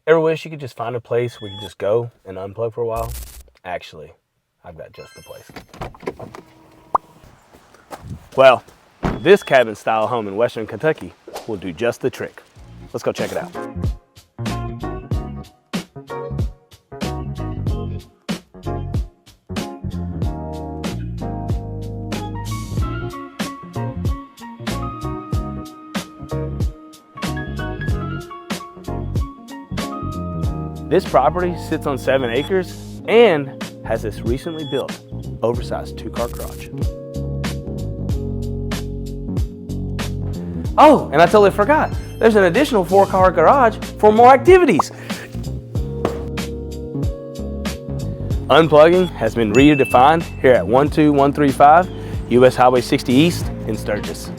Ever wish you could just find a place where you just go and unplug for a while? Actually, I've got just the place. Well, this cabin-style home in Western Kentucky will do just the trick. Let's go check it out. This property sits on 7 acres and has this recently built, oversized 2-car garage. Oh, and I totally forgot. There's an additional 4-car garage for more activities. Unplugging has been redefined here at 12135 US Highway 60 East in Sturgis.